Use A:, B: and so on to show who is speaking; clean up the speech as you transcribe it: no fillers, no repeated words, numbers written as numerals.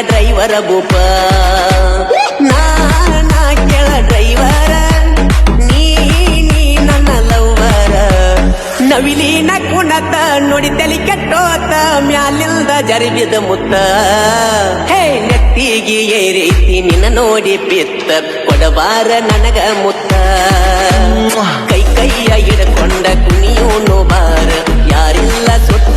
A: driver ಭೂಪ ನಾ ಕೇಳ driver ನೀ ನನ್ನ ಲವ್ವರ ನವಿಲಿನ ಕುಣತ ನೋಡಿ ತಲಿ ಕೆಟ್ಟೋತ ಮ್ಯಾಲಿಂದ ಜರಿಬಿದ ಮುತ್ತ ಹೇ ನೆತ್ತಿಗೆ ಏರೈತಿ ನಿನ್ನ ನೋಡಿ ಪಿತ್ತ ಕೊಡಬಾರ ನನಗ ಮುತ್ತ ಕೈಯ ಹಿಡ್ಕೊಂಡ ಕುಣಿಯೋನು ಬಾರ ಯಾರಿಲ್ಲ ಸುತ್ತ